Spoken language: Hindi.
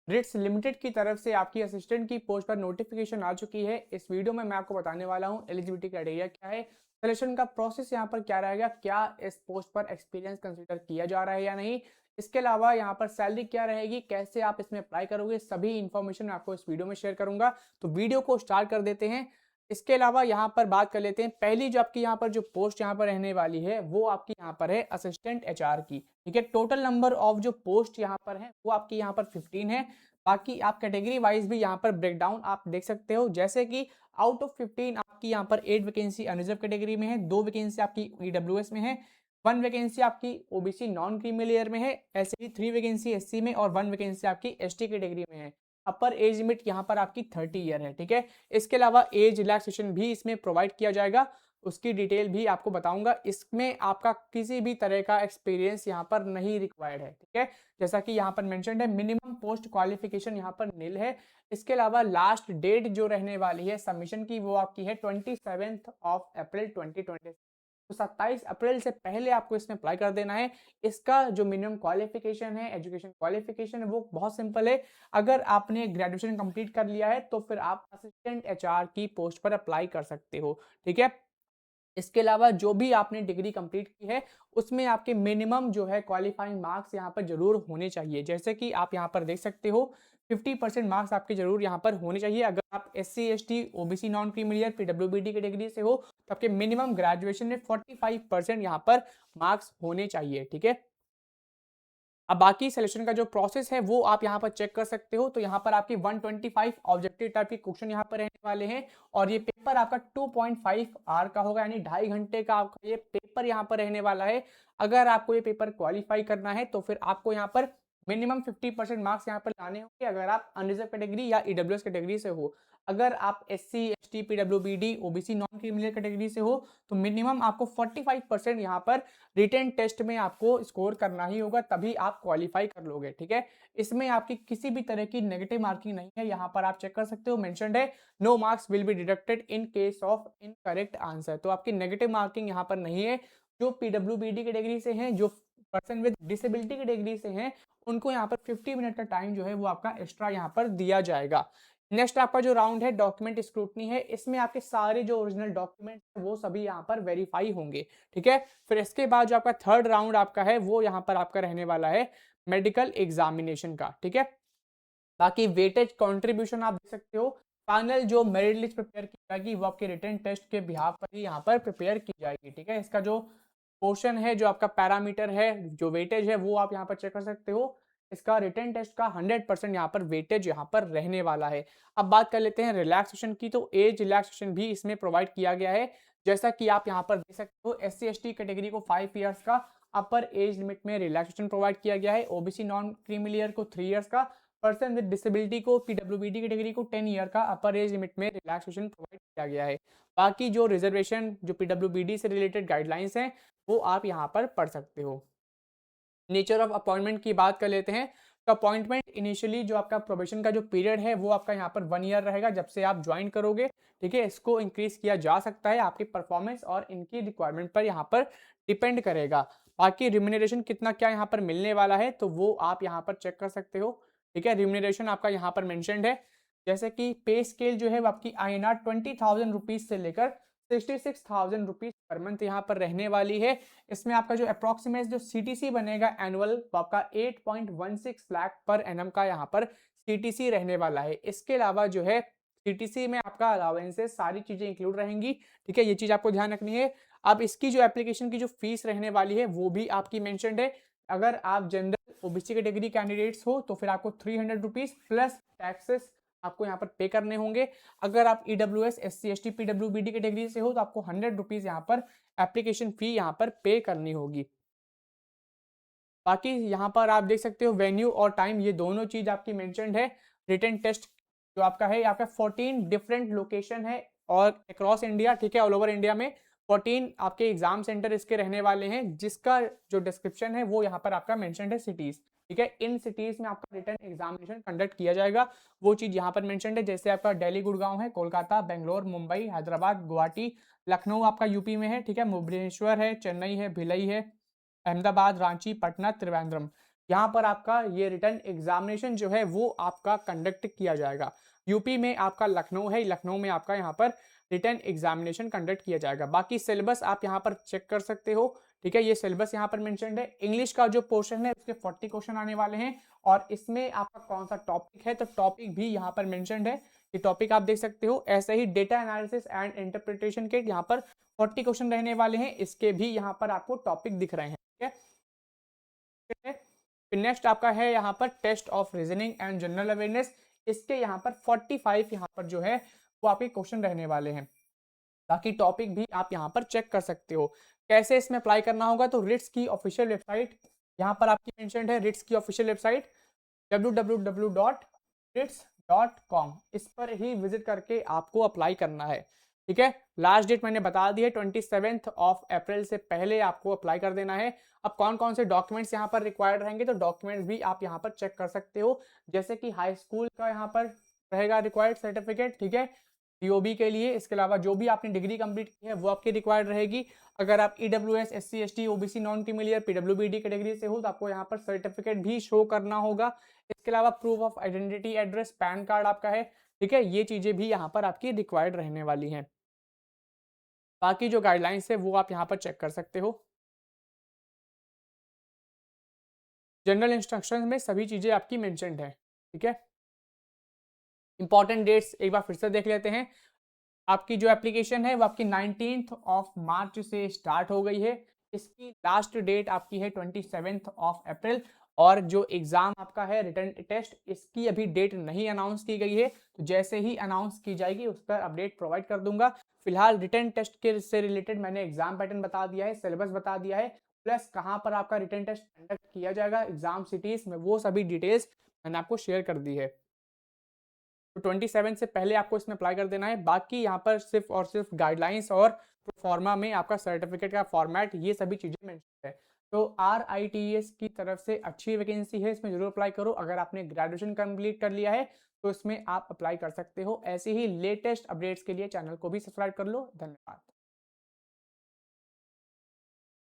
रिट्स लिमिटेड की तरफ से आपकी असिस्टेंट की पोस्ट पर नोटिफिकेशन आ चुकी है। इस वीडियो में मैं आपको बताने वाला हूं एलिजिबिलिटी क्राइटेरिया क्या है, सिलेक्शन का प्रोसेस यहाँ पर क्या रहेगा, क्या इस पोस्ट पर एक्सपीरियंस कंसीडर किया जा रहा है या नहीं, इसके अलावा यहाँ पर सैलरी क्या रहेगी, कैसे आप इसमें अप्लाई करोगे, सभी इंफॉर्मेशन मैं आपको इस वीडियो में शेयर करूंगा। तो वीडियो को स्टार्ट कर देते हैं। इसके अलावा यहाँ पर बात कर लेते हैं, पहली जो आपकी यहाँ पर जो पोस्ट यहाँ पर रहने वाली है वो आपकी यहाँ पर है असिस्टेंट एचआर की। ठीक है, टोटल नंबर ऑफ जो पोस्ट यहाँ पर है वो आपकी यहाँ पर 15 है। बाकी आप कैटेगरी वाइज भी यहाँ पर ब्रेकडाउन आप देख सकते हो, जैसे कि आउट ऑफ 15 आपकी यहाँ पर 8 वैकेंसी अनरिजर्व कैटेगरी में है, 2 वैकेंसी आपकी ईडब्ल्यूएस में है, 1 वैकेंसी आपकी ओबीसी नॉन क्रीमी लेयर में है, ऐसे ही 3 वैकेंसी एससी में और 1 वैकेंसी आपकी एसटी कैटेगरी में है। अपर एज लिमिट यहाँ पर आपकी 30 ईयर है। ठीक है, इसके अलावा एज रिलैक्सेशन भी इसमें प्रोवाइड किया जाएगा, उसकी डिटेल भी आपको बताऊंगा। इसमें आपका किसी भी तरह का एक्सपीरियंस यहाँ पर नहीं रिक्वायर्ड है। ठीक है, जैसा कि यहाँ पर मेंशन्ड है, मिनिमम पोस्ट क्वालिफिकेशन यहाँ पर नील है। इसके अलावा लास्ट डेट जो रहने वाली है सबमिशन की वो आपकी है 27 अप्रैल 2020। तो 27 अप्रैल से पहले आपको इसमें अप्लाई कर देना है। इसका जो मिनिमम क्वालिफिकेशन है, एजुकेशन क्वालिफिकेशन है, वो बहुत सिंपल है। अगर आपने ग्रेजुएशन कंप्लीट कर लिया है तो फिर आप असिस्टेंट एचआर की पोस्ट पर अप्लाई कर सकते हो। ठीक है, इसके अलावा जो भी आपने डिग्री कंप्लीट की है उसमें आपके मिनिमम जो है क्वालिफाइंग मार्क्स यहाँ पर जरूर होने चाहिए। जैसे कि आप यहाँ पर देख सकते हो 50% मार्क्स आपके जरूर यहाँ पर होने चाहिए। अगर आप SC ST OBC non creamy layer PWBD category से हो तो आपके मिनिमम ग्रेजुएशन में 45% यहाँ पर मार्क्स होने चाहिए। ठीक है, अब बाकी सिलेक्शन का जो प्रोसेस है वो आप यहाँ पर चेक कर सकते हो। तो यहाँ पर आपकी 125 ऑब्जेक्टिव टाइप के क्वेश्चन यहाँ पर रहने वाले हैं और ये पेपर आपका 2.5 आवर का होगा, यानी 2.5 घंटे का आपका ये पेपर यहाँ पर रहने वाला है। अगर आपको ये पेपर क्वालिफाई करना है तो फिर आपको यहाँ पर मिनिमम 50% मार्क्स यहाँ पर लाने होंगे अगर आप अनरिजर्व कैटेगरी या ईडब्ल्यूएस कैटेगरी से हो। अगर आप SC ST PWBD OBC non criminal category से हो तो मिनिमम आपको 45% यहाँ पर रिटेन टेस्ट में आपको स्कोर करना ही होगा, तभी आप क्वालिफाई कर लोगे। ठीक है, इसमें आपकी किसी भी तरह की नेगेटिव मार्किंग नहीं है। यहाँ पर आप चेक कर सकते हो, मेंशन्ड है no marks will be deducted in case of incorrect answer. तो आपकी नेगेटिव मार्किंग यहाँ पर नहीं है। जो पीडब्ल्यूबीडी कैटेगरी से हैं, जो पर्सन विद डिसेबिलिटी कैटेगरी से हैं, उनको यहाँ पर 50 मिनट का टाइम जो है वो आपका एक्स्ट्रा यहाँ पर दिया जाएगा। नेक्स्ट आपका जो राउंड है डॉक्यूमेंट स्क्रूटनी है, इसमें आपके सारे जो ओरिजिनल डॉक्यूमेंट है वो सभी यहाँ पर वेरीफाई होंगे। ठीक है, फिर इसके बाद जो आपका थर्ड राउंड आपका है वो यहाँ पर आपका रहने वाला है मेडिकल एग्जामिनेशन का। ठीक है, बाकी वेटेज कंट्रीब्यूशन आप देख सकते हो। फाइनल जो मेरिट लिस्ट प्रिपेयर की जाएगी वो आपके रिटन टेस्ट के बिहाफ पर ही यहाँ पर प्रिपेयर की जाएगी। ठीक है, इसका जो पोर्शन है, जो आपका पैरामीटर है, जो वेटेज है वो आप यहाँ पर चेक कर सकते हो। इसका रिटन टेस्ट का 100% यहाँ पर वेटेज यहाँ पर रहने वाला है। अब बात कर लेते हैं रिलैक्सेशन की, तो एज रिलैक्सेशन भी इसमें प्रोवाइड किया गया है। जैसा कि आप यहाँ पर देख सकते हो, एससी एसटी कैटेगरी को 5 ईयर्स का अपर एज लिमिट में रिलैक्सेशन प्रोवाइड किया गया है, ओबीसी नॉन क्रीमी लेयर को 3 ईयर्स का, पर्सन विद डिसेबिलिटी को पीडब्ल्यूबीडी कैटेगरी को 10 ईयर का अपर एज लिमिट में रिलैक्सेशन प्रोवाइड किया गया है। बाकी जो रिजर्वेशन जो पीडब्ल्यूबीडी से रिलेटेड गाइडलाइंस हैं वो आप यहाँ पर पढ़ सकते हो। नेचर ऑफ अपॉइंटमेंट की बात कर लेते हैं, तो अपॉइंटमेंट इनिशियली जो आपका प्रोबेशन का जो पीरियड है वो आपका यहाँ पर 1 ईयर रहेगा जब से आप ज्वाइन करोगे। ठीक है, इसको इंक्रीज किया जा सकता है, आपकी परफॉर्मेंस और इनकी रिक्वायरमेंट पर यहाँ पर डिपेंड करेगा। बाकी रिम्यूनरेशन कितना क्या यहाँ पर मिलने वाला है तो वो आप यहाँ पर चेक कर सकते हो। ठीक है, रिम्यूनरेशन आपका यहाँ पर मेंशन्ड है, जैसे कि पे स्केल जो है वो आपकी INR 20,000 रुपीज से लेकर 66,000 रुपीज पर मंथ यहाँ पर रहने वाली है। इसमें आपका जो अप्रोक्सीमेट जो सीटीसी बनेगा एनुअल वो आपका 8.16 लाख पर एनम का यहाँ पर सीटीसी रहने वाला है। इसके अलावा जो है सीटीसी में आपका अलाउंसेस सारी चीजें इंक्लूड रहेंगी। ठीक है, ये चीज आपको ध्यान रखनी है। अब इसकी जो एप्लीकेशन की जो फीस रहने वाली है वो भी आपकी मेंशन्ड है। अगर आप जनरल ओबीसी कैटेगरी कैंडिडेट्स हो तो फिर आपको 300 रुपीज प्लस टैक्सेस आपको यहाँ पर पे करने होंगे। अगर आप EWS SC ST PWBD category से हो तो आपको 100 रुपीज यहाँ पर एप्लीकेशन फी यहाँ पर पे करनी होगी। बाकी यहाँ पर आप देख सकते हो वेन्यू और टाइम, ये दोनों चीज आपकी मेंशन्ड है। रिटन टेस्ट जो आपका है आपका 14 डिफरेंट लोकेशन है और अक्रॉस इंडिया। ठीक है, ऑल ओवर इंडिया में 14 आपके एग्जाम सेंटर इसके रहने वाले हैं, जिसका जो डिस्क्रिप्शन है वो यहाँ पर आपका मेंशन्ड है सिटीज। ठीक है, इन सिटीज में आपका रिटन एग्जामिनेशन कंडक्ट किया जाएगा, वो चीज यहाँ पर मेंशन्ड है। जैसे आपका दिल्ली गुड़गांव है, कोलकाता, बेंगलोर, मुंबई, हैदराबाद, गुवाहाटी, लखनऊ आपका यूपी में है। ठीक है, भुवनेश्वर है, चेन्नई है, भिलई है, अहमदाबाद, रांची, पटना, त्रिवेंद्रम। यहाँ पर आपका ये रिटर्न एग्जामिनेशन जो है वो आपका कंडक्ट किया जाएगा। यूपी में आपका लखनऊ है, लखनऊ में आपका यहाँ पर रिटर्न एग्जामिनेशन कंडक्ट किया जाएगा। बाकी सिलेबस आप यहाँ पर चेक कर सकते हो, ठीक है, ये सिलेबस यहाँ पर मेंशन्ड है। इंग्लिश का जो पोर्शन है उसके 40 क्वेश्चन आने वाले हैं और इसमें आपका कौन सा टॉपिक है तो टॉपिक भी यहाँ पर मेंशन्ड है, ये टॉपिक आप देख सकते हो। ऐसे ही डेटा एनालिसिस एंड इंटरप्रिटेशन के यहाँ पर 40 क्वेश्चन रहने वाले हैं, इसके भी यहाँ पर आपको टॉपिक दिख रहे हैं, ठीक है। फिर नेक्स्ट आपका है यहाँ पर test of reasoning and general awareness, इसके यहाँ पर 45 यहाँ पर जो है वो आपके क्वेश्चन रहने वाले हैं। बाकी टॉपिक भी आप यहाँ पर चेक कर सकते हो। कैसे इसमें अप्लाई करना होगा तो रिट्स की ऑफिशियल वेबसाइट यहाँ पर आपकी मेंशन्ड है, रिट्स की ऑफिशियल वेबसाइट www.rits.com, इस पर ही विजिट करके आपको अप्लाई करना है, ठीक है। लास्ट डेट मैंने बता दी है 27 अप्रैल से पहले आपको अप्लाई कर देना है। अब कौन कौन से डॉक्यूमेंट्स यहाँ पर रिक्वायर्ड रहेंगे तो डॉक्यूमेंट्स भी आप यहाँ पर चेक कर सकते हो, जैसे कि हाई स्कूल का यहाँ पर रहेगा रिक्वायर्ड सर्टिफिकेट, ठीक है, डीओबी के लिए। इसके अलावा जो भी आपने डिग्री कंप्लीट की है वो आपकी रिक्वायर्ड रहेगी। अगर आप EWS, SC, ST, OBC, non creamy layer, PWBD category से हो तो आपको यहाँ पर सर्टिफिकेट भी शो करना होगा। इसके अलावा proof of identity, address, pan card आपका है, ठीक है, ये चीजें भी यहाँ पर आपकी रिक्वायर्ड रहने वाली हैं। बाकी जो गाइडलाइंस है वो आप यहाँ पर चेक कर सकते हो। जनरल इंस्ट्रक्शन में सभी चीजें आपकी मेंशन्ड है, ठीक है। इंपॉर्टेंट डेट्स एक बार फिर से देख लेते हैं। आपकी जो एप्लीकेशन है वो आपकी 19 मार्च से स्टार्ट हो गई है। इसकी लास्ट डेट आपकी है 27 अप्रैल और जो एग्जाम आपका है रिटर्न टेस्ट, इसकी अभी डेट नहीं अनाउंस की गई है, तो जैसे ही अनाउंस की जाएगी उस पर अपडेट प्रोवाइड कर दूंगा। फिलहाल रिटर्न टेस्ट के से रिलेटेड मैंने एग्जाम पैटर्न बता दिया है, सिलेबस बता दिया है, प्लस कहाँ पर आपका रिटर्न टेस्ट कंडक्ट किया जाएगा, एग्जाम सिटीज में, वो सभी डिटेल्स मैंने आपको शेयर कर दी है। तो 27 से पहले आपको इसमें अप्लाई कर देना है। बाकी यहाँ पर सिर्फ और सिर्फ गाइडलाइंस और प्रोफॉर्मा में आपका सर्टिफिकेट का फॉर्मेट, ये सभी चीज़ें मेंशन है। तो RITES की तरफ से अच्छी वैकेंसी है, इसमें जरूर अप्लाई करो। अगर आपने ग्रेजुएशन कंप्लीट कर लिया है तो इसमें आप अप्लाई कर सकते हो। ऐसे ही लेटेस्ट अपडेट्स के लिए चैनल को भी सब्सक्राइब कर लो। धन्यवाद।